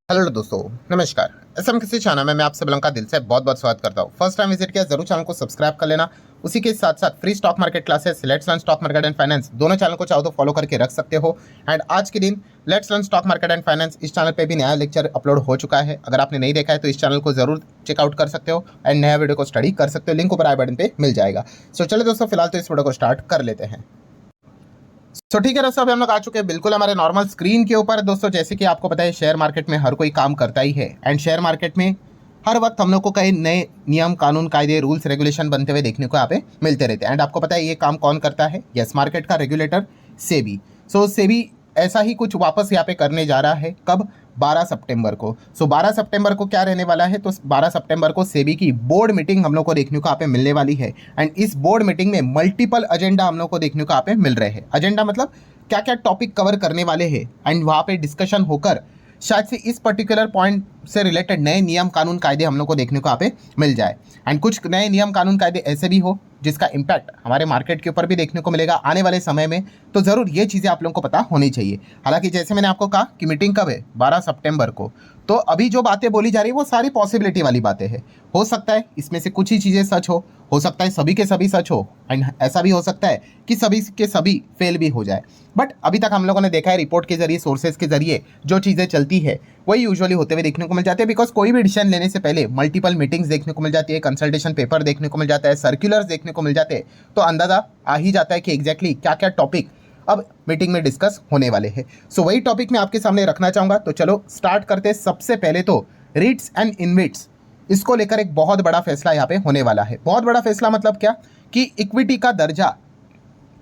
Hello दोस्तों, नमस्कार। SM किसी चैनल में मैं आप सब लोगों का दिल से बहुत बहुत स्वागत करता हूँ। फर्स्ट टाइम विजिट किया जरूर चैनल को सब्सक्राइब कर लेना। उसी के साथ साथ free stock market classes, let's learn stock market and finance दोनों चैनल को चाहो तो फॉलो करके रख सकते हो। एंड आज के दिन let's learn stock market and finance इस चैनल पे भी नया लेक्चर अपलोड हो चुका है। अगर आपने नहीं देखा है तो इस चैनल को जरूर चेकआउट कर सकते हो एंड नया वीडियो को स्टडी कर सकते हो। लिंक ऊपर आई बटन पे मिल जाएगा। सो चलो दोस्तों, फिलहाल तो इस वीडियो को स्टार्ट कर लेते हैं। तो ठीक है दोस्तों, अभी हम लोग आ चुके हैं बिल्कुल हमारे नॉर्मल स्क्रीन के ऊपर। दोस्तों जैसे कि आपको पता है, शेयर मार्केट में हर कोई काम करता ही है एंड शेयर मार्केट में हर वक्त हम लोग को कई नए नियम, कानून, कायदे, रूल्स, रेगुलेशन बनते हुए देखने को यहाँ पे मिलते रहते हैं। एंड आपको पता है ये काम कौन करता है? यस, मार्केट का रेगुलेटर सेबी। सो सेबी ऐसा ही कुछ वापस यहाँ पे करने जा रहा है। कब? 12 सितंबर को। सो 12 सितंबर को क्या रहने वाला है? तो 12 सितंबर को सेबी की बोर्ड मीटिंग हम लोग को देखने को यहाँ पे मिलने वाली है। एंड इस बोर्ड मीटिंग में मल्टीपल एजेंडा हम लोग को देखने को यहाँ पे मिल रहे हैं। एजेंडा मतलब क्या क्या टॉपिक कवर करने वाले हैं एंड वहाँ पे डिस्कशन होकर शायद से इस पर्टिकुलर पॉइंट से रिलेटेड नए नियम, कानून, कायदे हम लोग को देखने को यहाँ पे मिल जाए। एंड कुछ नए नियम, कानून, कायदे ऐसे भी हो जिसका इम्पैक्ट हमारे मार्केट के ऊपर भी देखने को मिलेगा आने वाले समय में। तो ज़रूर ये चीज़ें आप लोगों को पता होनी चाहिए। हालांकि जैसे मैंने आपको कहा कि मीटिंग कब है? 12 सितंबर को। तो अभी जो बातें बोली जा रही है वो सारी पॉसिबिलिटी वाली बातें हैं। हो सकता है इसमें से कुछ ही चीज़ें सच हो सकता है सभी के सभी सच हो एंड ऐसा भी हो सकता है कि सभी के सभी फेल भी हो जाए। बट अभी तक हम लोगों ने देखा है रिपोर्ट के जरिए, सोर्सेज के जरिए जो चीज़ें चलती है वही यूजुअली होते हुए देखने को मिल जाते हैं। बिकॉज कोई भी डिसीजन लेने से पहले मल्टीपल मीटिंग्स देखने को मिल जाती है, कंसल्टेशन पेपर देखने को मिल जाता है, सर्कुलर्स देखने को मिल जाते हैं। तो अंदाजा आ ही जाता है कि एग्जैक्टली क्या क्या टॉपिक अब मीटिंग में डिस्कस होने वाले हैं। सो वही टॉपिक मैं आपके सामने रखना चाहूँगा। तो चलो स्टार्ट करते हैं। सबसे पहले तो रीट्स एंड इनविट्स, इसको लेकर एक बहुत बड़ा फैसला यहाँ पे होने वाला है। बहुत बड़ा फैसला मतलब क्या? कि इक्विटी का दर्जा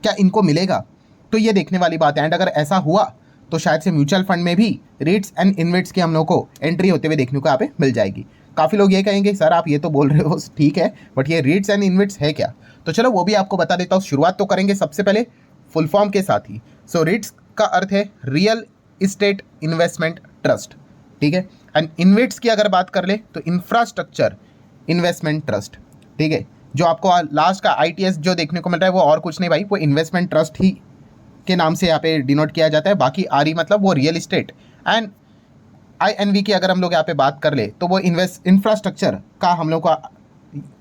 क्या इनको मिलेगा? तो ये देखने वाली बात है। एंड अगर ऐसा हुआ तो शायद से म्यूचुअल फंड में भी रीट्स एंड इनविट्स की हम लोग को एंट्री होते हुए देखने को यहाँ पे मिल जाएगी। काफ़ी लोग ये कहेंगे सर आप ये तो बोल रहे हो ठीक है, बट ये रीट्स एंड इनविट्स है क्या? तो चलो वो भी आपको बता देता हूँ। शुरुआत तो करेंगे सबसे पहले फुल फॉर्म के साथ ही। सो रीट्स का अर्थ है रियल इस्टेट इन्वेस्टमेंट ट्रस्ट, ठीक है। एंड इनविट्स की अगर बात कर ले तो इंफ्रास्ट्रक्चर इन्वेस्टमेंट ट्रस्ट, ठीक है। जो आपको लास्ट का ITS जो देखने को मिल रहा है वो और कुछ नहीं भाई, वो इन्वेस्टमेंट ट्रस्ट ही के नाम से यहाँ पे डिनोट किया जाता है। बाकी RE मतलब वो रियल इस्टेट। एंड INV की अगर हम लोग यहाँ पे बात कर ले तो वो इंफ्रास्ट्रक्चर का हम लोग का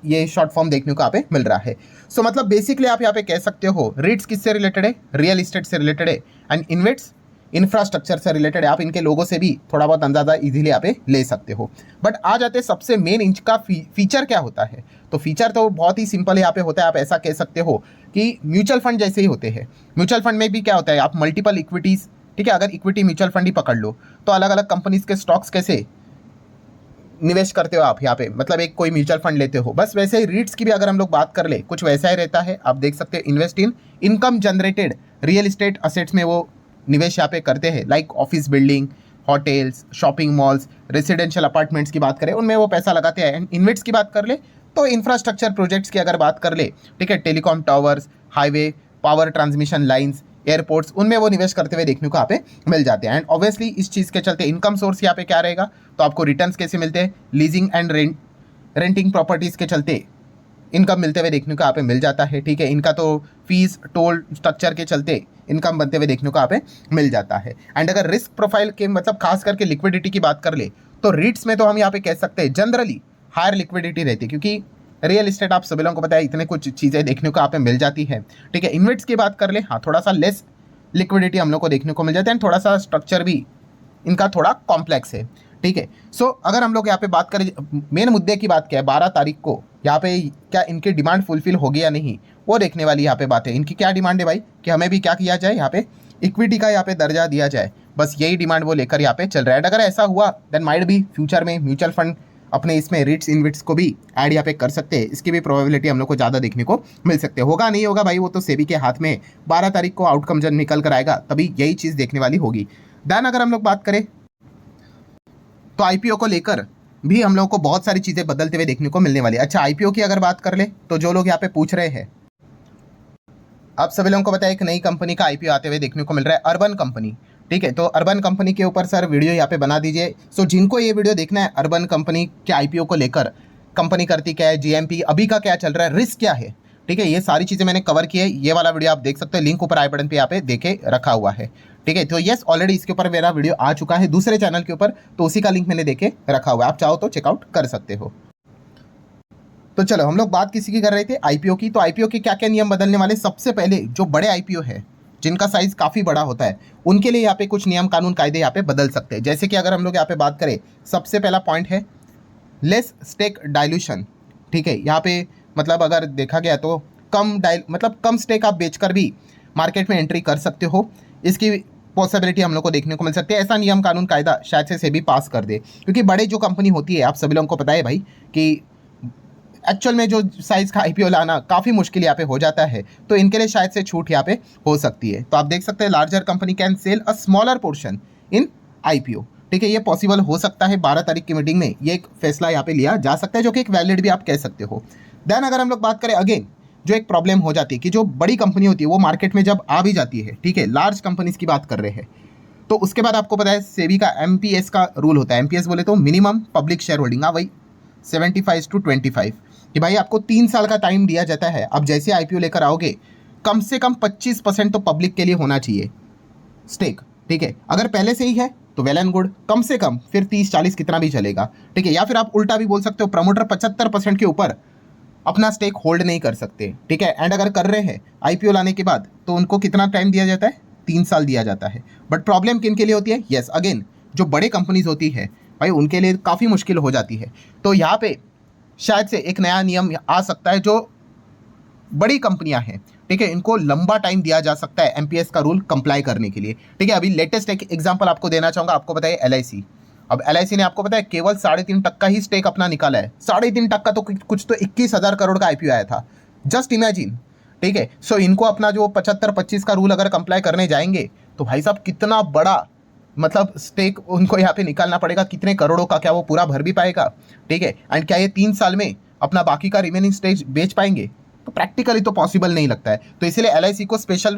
ये शॉर्ट फॉर्म देखने को यहाँ पे मिल रहा है। सो मतलब बेसिकली आप यहाँ पे कह सकते हो रीट्स किससे रिलेटेड है? रियल इस्टेट से रिलेटेड है। एंड इनविट्स इंफ्रास्ट्रक्चर से रिलेटेड है। आप इनके लोगों से भी थोड़ा बहुत अंदाजा इजीली यहाँ पे ले सकते हो। बट आ जाते सबसे मेन इंच का फीचर क्या होता है? तो फीचर तो बहुत ही सिंपल यहाँ पे होता है। आप ऐसा कह सकते हो कि म्यूचुअल फंड जैसे ही होते हैं। म्यूचुअल फंड में भी क्या होता है? आप मल्टीपल इक्विटीज़, ठीक है, अगर इक्विटी म्यूचुअल फंड ही पकड़ लो तो अलग अलग कंपनीज के स्टॉक्स कैसे निवेश करते हो आप यहाँ पे, मतलब एक कोई म्यूचुअल फंड लेते हो। बस वैसे ही रीट्स की भी अगर हम लोग बात कर ले कुछ वैसा ही रहता है। आप देख सकते हैं invest in income generated real estate assets में वो निवेश यहाँ पे करते हैं। Like office building, hotels, shopping malls, residential apartments की बात करें उनमें वो पैसा लगाते हैं। एंड इन्वेट्स की बात कर ले तो इंफ्रास्ट्रक्चर प्रोजेक्ट्स की अगर बात कर ले, ठीक है, telecom towers, highway, power transmission lines, airports, उनमें वो निवेश करते हुए देखने को यहाँ पे मिल जाते हैं। एंड ऑब्वियसली इस चीज़ के चलते इनकम सोर्स यहाँ पे क्या रहेगा? तो आपको रिटर्न्स कैसे मिलते हैं? लीजिंग एंड रेंटिंग प्रॉपर्टीज़ के चलते इनकम मिलते हुए देखने को यहाँ पे मिल जाता है, ठीक है। इनका तो फीस टोल स्ट्रक्चर के चलते इनकम बनते हुए देखने को यहाँ पे मिल जाता है। एंड अगर रिस्क प्रोफाइल के मतलब खास करके लिक्विडिटी की बात कर ले तो रीट्स में तो हम यहाँ पे कह सकते हैं जनरली हायर लिक्विडिटी रहती है, क्योंकि रियल इस्टेट आप सभी लोगों को पता है इतने कुछ चीज़ें देखने को यहाँ पे मिल जाती है, ठीक है। इन्वेट्स की बात कर ले, हाँ, थोड़ा सा लेस लिक्विडिटी हम लोग को देखने को मिल जाता है। थोड़ा सा स्ट्रक्चर भी इनका थोड़ा कॉम्प्लेक्स है, ठीक है। सो अगर हम लोग यहाँ पे बात करें मेन मुद्दे की बात क्या है, 12 तारीख को यहाँ पे क्या इनकी डिमांड फुलफिल होगी या नहीं वो देखने वाली यहाँ पे बात है। इनकी क्या डिमांड है भाई? कि हमें भी क्या किया जाए, यहाँ पे इक्विटी का यहाँ पे दर्जा दिया जाए। बस यही डिमांड वो लेकर यहाँ पे चल रहा है। अगर ऐसा हुआ देन माइट भी फ्यूचर में म्यूचुअल फंड अपने इसमें रीट्स इनविट्स को भी ऐड यहाँ पे कर सकते हैं। इसकी भी प्रोबेबिलिटी हम लोग को ज़्यादा देखने को मिल सकते हैं। होगा नहीं होगा भाई वो तो सेबी के हाथ में। 12 तारीख को आउटकम जब निकल कर आएगा तभी यही चीज़ देखने वाली होगी। देन अगर हम लोग बात करें तो IPO को लेकर भी हम लोगों को बहुत सारी चीज़ें बदलते हुए देखने को मिलने वाली है। अच्छा, IPO की अगर बात कर ले तो जो लोग यहाँ पे पूछ रहे हैं, आप सभी लोगों को पता है एक नई कंपनी का IPO आते हुए देखने को मिल रहा है, अर्बन कंपनी, ठीक है। तो अर्बन कंपनी के ऊपर सर वीडियो यहाँ पे बना दीजिए। सो जिनको ये वीडियो देखना है अर्बन कंपनी के IPO को लेकर, कंपनी करती क्या है, GMP अभी का क्या चल रहा है, रिस्क क्या है, ठीक है, ये सारी चीज़ें मैंने कवर की है। ये वाला वीडियो आप देख सकते हैं, लिंक ऊपर आई बटन पे यहाँ पे देखे रखा हुआ है, ठीक है। तो यस, ऑलरेडी इसके ऊपर मेरा वीडियो आ चुका है दूसरे चैनल के ऊपर, तो उसी का लिंक मैंने देके रखा हुआ है, आप चाहो तो चेकआउट कर सकते हो। तो चलो हम लोग बात किसी की कर रहे थे, आईपीओ की। तो आईपीओ के क्या क्या नियम बदलने वाले, सबसे पहले जो बड़े आईपीओ है जिनका साइज काफ़ी बड़ा होता है, उनके लिए यहाँ पे कुछ नियम कानून कायदे यहाँ पे बदल सकते हैं। जैसे कि अगर हम लोग यहाँ पे बात करें, सबसे पहला पॉइंट है लेस स्टेक डाइल्यूशन। ठीक है, यहाँ पे मतलब अगर देखा गया तो कम स्टेक आप बेचकर भी मार्केट में एंट्री कर सकते हो, इसकी पॉसिबिलिटी हम लोग को देखने को मिल सकती है। ऐसा नियम कानून कायदा शायद से सेबी पास कर दे, क्योंकि बड़े जो कंपनी होती है, आप सभी लोगों को पता है भाई कि एक्चुअल में जो साइज़ का आईपीओ लाना काफ़ी मुश्किल यहाँ पे हो जाता है, तो इनके लिए शायद से छूट यहाँ पे हो सकती है। तो आप देख सकते हैं larger company can sell a smaller portion in IPO. ठीक है, ये पॉसिबल हो सकता है। 12 तारीख की मीटिंग में ये एक फैसला यहाँ पे लिया जा सकता है, जो कि एक वैलिड भी आप कह सकते हो। देन अगर हम लोग बात करें अगेन, जो एक प्रॉब्लम हो जाती है कि जो बड़ी कंपनी होती है वो मार्केट में जब आ भी जाती है, ठीक है, लार्ज कंपनीज की बात कर रहे हैं, तो उसके बाद आपको पता है सेबी का एमपीएस का रूल होता है। एमपीएस बोले तो मिनिमम पब्लिक शेयर होल्डिंग, हाँ वही 75:25, कि भाई आपको 3 साल का टाइम दिया जाता है। अब जैसे आईपीओ लेकर आओगे, कम से कम 25% तो पब्लिक के लिए होना चाहिए स्टेक। ठीक है, अगर पहले से ही है तो वेल एंड गुड, कम से कम फिर 30-40 कितना भी चलेगा। ठीक है, या फिर आप उल्टा भी बोल सकते हो, प्रमोटर 75% के ऊपर अपना स्टेक होल्ड नहीं कर सकते। ठीक है, एंड अगर कर रहे हैं आईपीओ लाने के बाद, तो उनको कितना टाइम दिया जाता है, 3 साल दिया जाता है। बट प्रॉब्लम किन के लिए होती है, यस अगेन जो बड़े कंपनीज होती है भाई, उनके लिए काफ़ी मुश्किल हो जाती है। तो यहाँ पे शायद से एक नया नियम आ सकता है, जो बड़ी कंपनियां हैं, ठीक है, इनको लंबा टाइम दिया जा सकता है एमपीएस का रूल कंप्लाई करने के लिए। ठीक है, अभी लेटेस्ट एक एग्जांपल आपको देना चाहूँगा। आपको पता है एलआईसी, अब एलआईसी ने आपको पता है केवल 3.5% ही स्टेक अपना निकाला है। 3.5% तो कुछ तो 21,000 करोड़ का आईपीओ आया था, जस्ट इमेजिन। ठीक है, सो इनको अपना जो 75-25 का रूल अगर कंप्लाई करने जाएंगे, तो भाई साहब कितना बड़ा मतलब स्टेक उनको यहाँ पे निकालना पड़ेगा, कितने करोड़ों का, क्या वो पूरा भर भी पाएगा। ठीक है, एंड क्या ये 3 साल में अपना बाकी का रिमेनिंग स्टेक बेच पाएंगे, तो प्रैक्टिकली तो पॉसिबल नहीं लगता है। तो इसीलिए एलआईसी को स्पेशल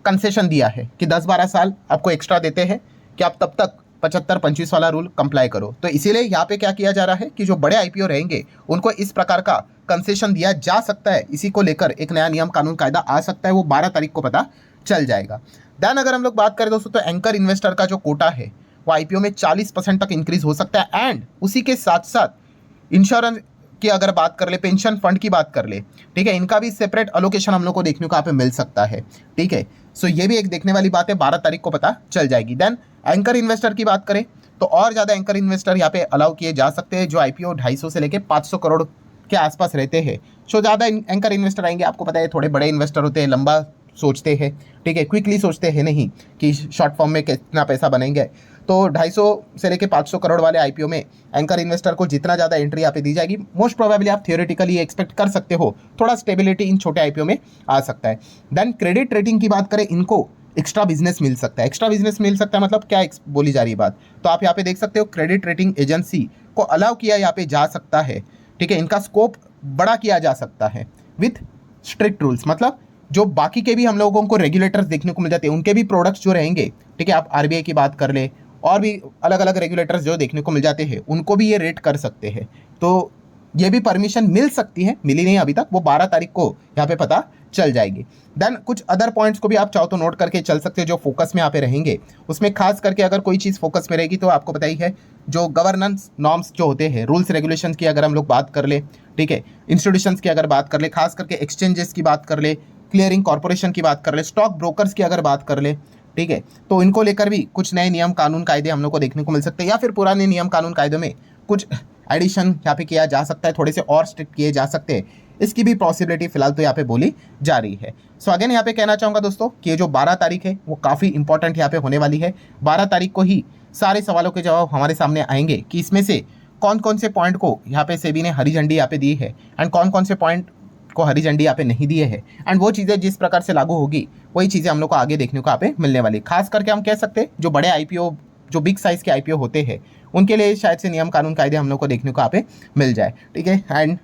कंसेशन दिया है कि 10-12 साल आपको एक्स्ट्रा देते हैं कि आप तब तक 75-25 वाला रूल कंप्लाई करो। तो इसीलिए यहाँ पे क्या किया जा रहा है कि जो बड़े आईपीओ रहेंगे उनको इस प्रकार का कंसेशन दिया जा सकता है। इसी को लेकर एक नया नियम कानून कायदा आ सकता है, वो 12 तारीख को पता चल जाएगा। देन अगर हम लोग बात करें दोस्तों, तो एंकर इन्वेस्टर का जो कोटा है वो आईपीओ में 40% तक इंक्रीज हो सकता है। एंड उसी के साथ साथ इंश्योरेंस की अगर बात कर ले, पेंशन फंड की बात कर ले, ठीक है, इनका भी सेपरेट अलोकेशन हम लोग को देखने को यहाँ पे मिल सकता है। ठीक है, सो ये भी एक देखने वाली बात है, 12 तारीख को पता चल जाएगी। देन एंकर इन्वेस्टर की बात करें तो और ज़्यादा एंकर इन्वेस्टर यहाँ पे अलाउ किए जा सकते हैं, जो आईपीओ 250 से लेके 500 करोड़ के आसपास रहते हैं। सो ज़्यादा एंकर इन्वेस्टर आएंगे। आपको पता है थोड़े बड़े इन्वेस्टर होते हैं, लंबा सोचते हैं, ठीक है, क्विकली सोचते हैं नहीं कि शॉर्ट फॉर्म में कितना पैसा बनेंगे। तो 250 से लेके 500 करोड़ वाले आईपीओ में एंकर इन्वेस्टर को जितना ज़्यादा एंट्री यहाँ पे दी जाएगी, मोस्ट प्रोबेबली आप थियोरेटिकली एक्सपेक्ट कर सकते हो थोड़ा स्टेबिलिटी इन छोटे आईपीओ में आ सकता है। देन क्रेडिट रेटिंग की बात करें, इनको एक्स्ट्रा बिजनेस मिल सकता है। एक्स्ट्रा बिजनेस मिल सकता है मतलब क्या बोली जा रही बात, तो आप यहाँ पे देख सकते हो क्रेडिट रेटिंग एजेंसी को अलाउ किया यहाँ पे जा सकता है। ठीक है, इनका स्कोप बड़ा किया जा सकता है विथ स्ट्रिक्ट रूल्स, मतलब जो बाकी के भी हम लोगों को रेगुलेटर्स देखने को मिल जाते हैं, उनके भी प्रोडक्ट्स जो रहेंगे, ठीक है, आप आरबीआई की बात कर ले, और भी अलग अलग रेगुलेटर्स जो देखने को मिल जाते हैं, उनको भी ये रेट कर सकते हैं। तो ये भी परमिशन मिल सकती है, मिली नहीं अभी तक, वो 12 तारीख को यहाँ पे पता चल जाएगी। देन कुछ अदर पॉइंट्स को भी आप चाहो तो नोट करके चल सकते हो, जो फोकस में यहाँ पे रहेंगे। उसमें खास करके अगर कोई चीज़ फोकस में रहेगी तो आपको पता ही है, जो गवर्नेंस नॉर्म्स जो होते हैं, रूल्स रेगुलेशन की अगर हम लोग बात कर ले, ठीक है, इंस्टीट्यूशंस की अगर बात कर ले, खास करके एक्सचेंजेस की बात कर ले, क्लियरिंग कॉर्पोरेशन की बात कर ले, स्टॉक ब्रोकर्स की अगर बात कर ले, ठीक है, तो इनको लेकर भी कुछ नए नियम कानून कायदे हम लोग को देखने को मिल सकते हैं, या फिर पुराने नियम कानून कायदों में कुछ एडिशन यहाँ पे किया जा सकता है, थोड़े से और स्ट्रिक्ट किए जा सकते हैं। इसकी भी पॉसिबिलिटी फिलहाल तो यहाँ पे बोली जा रही है। सो अगेन यहाँ पे कहना चाहूँगा दोस्तों कि ये जो 12 तारीख है वो काफ़ी इंपॉर्टेंट यहाँ पे होने वाली है। 12 तारीख को ही सारे सवालों के जवाब हमारे सामने आएंगे कि इसमें से कौन कौन से पॉइंट को यहाँ पे सेबी ने हरी झंडी यहाँ पे दी है, एंड कौन कौन से पॉइंट को हरी झंडी यहाँ पे नहीं दिए है, एंड वो चीज़ें जिस प्रकार से लागू होगी वही चीज़ें हम लोग को आगे देखने को यहाँ पे मिलने वाली। खास करके हम कह सकते हैं जो बड़े आईपीओ, जो बिग साइज़ के आईपीओ होते हैं, उनके लिए शायद से नियम कानून कायदे हम लोग को देखने को यहाँ पे मिल जाए। ठीक है, एंड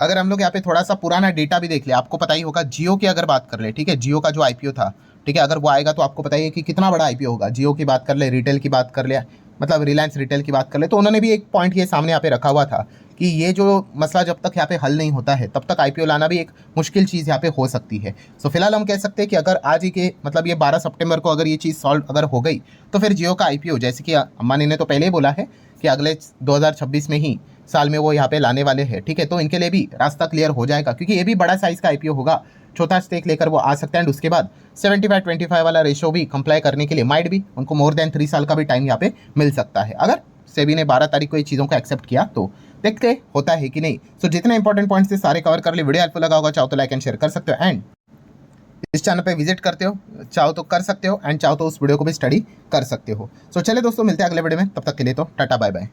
अगर हम लोग यहाँ पे थोड़ा सा पुराना डेटा भी देख ले, आपको पता ही होगा जियो की अगर बात कर ले, ठीक है, जियो का जो आईपीओ था, ठीक है, अगर वो आएगा तो आपको पता ही है कि कितना बड़ा आईपीओ होगा। जियो की बात कर ले, रिटेल की बात कर ले, मतलब रिलायंस रिटेल की बात कर ले, तो उन्होंने भी एक पॉइंट ये सामने यहाँ पे रखा हुआ था कि ये जो मसला जब तक यहाँ पे हल नहीं होता है तब तक IPO लाना भी एक मुश्किल चीज़ यहाँ पे हो सकती है। सो फिलहाल हम कह सकते हैं कि अगर आज ही के मतलब ये 12 सितंबर को अगर ये चीज़ सॉल्व अगर हो गई तो फिर जियो का IPO, जैसे कि अंबानी ने तो पहले ही बोला है कि अगले 2026 में ही साल में वो यहाँ पे लाने वाले हैं, ठीक है। तो इनके लिए भी रास्ता क्लियर हो जाएगा, क्योंकि ये भी बड़ा साइज़ का IPO होगा, छोटा स्टेक लेकर वो आ सकते हैं। एंड उसके बाद 75-25 वाला रेशो भी कंप्लाई करने के लिए माइट भी उनको मोर देन 3 साल का भी टाइम यहाँ पे मिल सकता है, अगर सेबी ने 12 तारीख को ये चीज़ों को एक्सेप्ट किया तो। देखते होता है कि नहीं। सो जितने इंपॉर्टेंट पॉइंट्स थे सारे कवर कर लिए। वीडियो हेल्पफुल लगा होगा, चाहो तो लाइक एंड शेयर कर सकते हो, एंड इस चैनल पे विजिट करते हो चाहो तो कर सकते हो, एंड चाहो तो उस वीडियो को भी स्टडी कर सकते हो। सो चले दोस्तों, मिलते हैं अगले वीडियो में, तब तक के लिए तो टाटा बाय बाय।